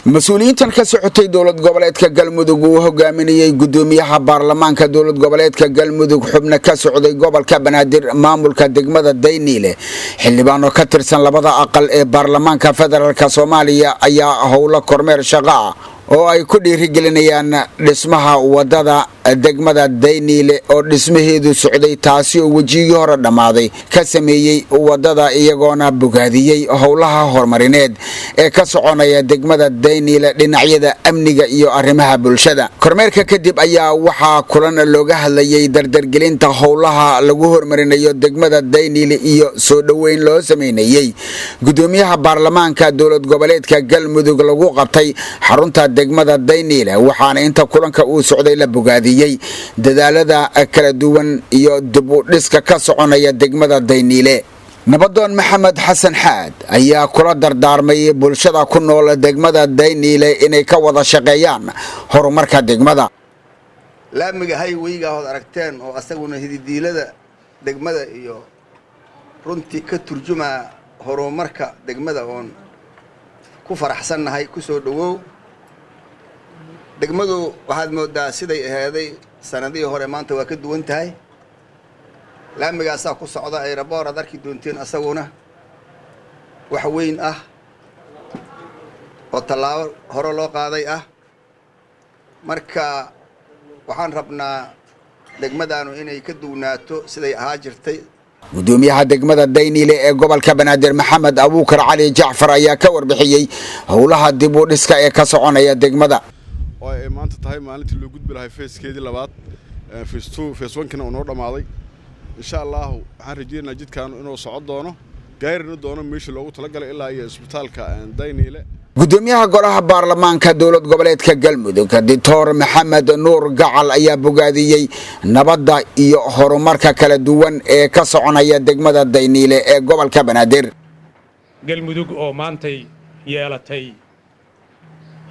mas-uuliyiintan ka socotay dowlad goboleedka galmudug uu hogaaminayay gudoomiyaha baarlamaanka dowlad goboleedka galmudug xubna ka socday gobolka banaadir maamulka degmada Dayniile xildhibaano ka tirsan labada aqal ee baarlamaanka federaalka Soomaaliya ayaa howlo kormeer shaqo oo ay ku dhiirigelinayaan dhismaha wadada degmada Dayniile oo dhismaheedu socday taasi oo wajigii hore dhamaaday ka sameeyay wadada iyagoona bogaadiyay howlaha horumarineed ee ka soconaya degmada Dayniile dhinacyada amniga iyo arrimaha bulshada kormeerka kadib ayaa waxa kulan looga hadlayay dardargelinta howlaha lagu horumarinayo degmada Dayniile iyo soo dhaweyn loo sameeyay gudoomiyaha baarlamaanka dowlad goboleedka galmudug lagu qabtay xarunta degmada Dayniile waxaana inta kulanka uu socday la bogaadiyay dadaalada kala duwan iyo dib u dhiska ka soconaya degmada Dayniile nabadoon maxamed xasan xaad ayaa kula dardaarmay bulshada ku nool degmada Dayniile inay ka wada shaqeeyaan horumarka degmada laamiga highway-ga oo aragteen oo asaguna hididiilada degmada iyo runtii ka turjuma horumarka degmada oon ku faraxsanahay ku soo dhawow degmadu waxaad moodaa siday aheeday sanadihii hore maanta waa ka duwan tahay laamigaasaa ku socda aeroboor aad arki doonteen asaguna wax weyn ah oo tallaabo hore loo qaaday ah marka waxaan rabnaa degmadaanu inay ka duwnaato siday ahaa jirtay gudoomiyaha degmada Dayniile ee gobolka Banaadir Maxamed Abuukar Cali Jaafar ayaa ka warbixiyay howlaha dib u dhiska ee ka soconaya degmada oo ay maanta tahay maalintii loo gudbi lahaa feeskeedii labaad phase 2 phase 1 kana oo dhamaaday insha Allah waxaan rajaynayaa jidkan inuu socod doono gaarina doono meeshii loogu talagalay ilaa iyo isbitaalka Dayniile gudoomiyaha golaha baarlamaanka dowlad goboleedka galmudug Dr. Maxamed Nuur Gacal ayaa bogaadiyay nabadda iyo horumarka kala duwan ee ka soconaya degmada Dayniile ee gobolka Banaadir galmudug oo maantay yeelatay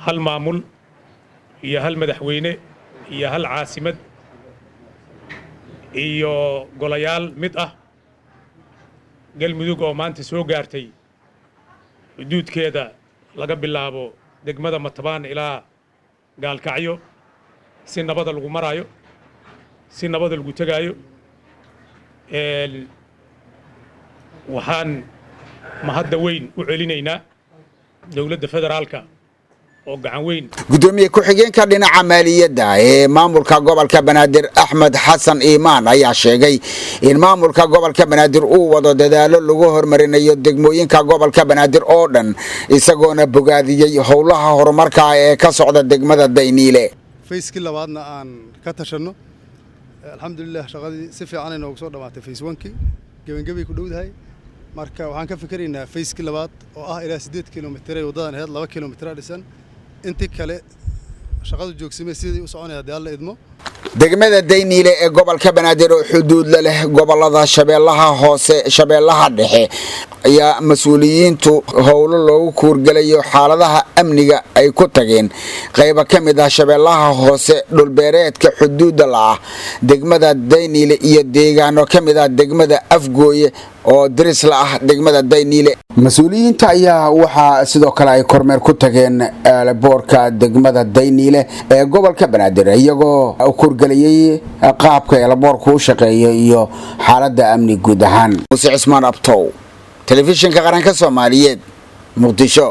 hal maamul iyo hal madaxweyne iyo hal caasimad iyo golayaal mid ah galmudug oo maanta soo gaartay xuduudkeeda laga bilaabo degmada Matabaan ilaa Gaalkacyo si nabad lagu marayo si nabad lagu tagayo waxaan mahadda weyn u celinaynaa dawladda federaalka oo gacan weyn gudoomiye ku-xigeenka dhinaca maaliyadda ee maamulka gobolka Banaadir Axmed Xasan Iimaan ayaa sheegay in maamulka gobolka Banaadir uu wado dadaalo lagu horumarinayo degmooyinka gobolka Banaadir oo dhan isagoona bogaadiyay howlaha horumarka ee ka socda degmada Dayniile fayskii labaadna aan ka tashano alxamdulillah shaqadii si fiican ay noogu soo dhamaatay phase 1kii gabagabay ku dhowdahay marka waxaan ka fikiraynaa fayskii labaad oo ah ilaa 8 kiiloomitir wadadan ahayd 2 kiiloomitir dhisan intii kale shaqadu joogsamay sidii u soconaya hadii alla idmo degmada Dayniile ee gobolka Banaadir oo xuduud la leh gobolada Shabeellaha Hoose Shabeellaha Dhexe ayaa mas'uuliyiintu howlo loogu kuurgalayo xaaladaha amniga ay ku tageen qayb ka mid ah Shabeellaha Hoose dhulbeereedka xuduudda la ah degmada Dayniile iyo deegaano ka mid ah degmada Afgooye oo diris la ah degmada Dayniile mas'uuliyiinta ayaa waxa sidoo kale ay kormeer ku tageen boorka degmada Dayniile ee gobolka Banaadir iyagoo kurgalayay qaabka boorku u shaqeeyo iyo xaaladda amni guud ahaan Muuse Cismaan Abtow telefishinka qaranka Soomaaliyeed Muqdisho.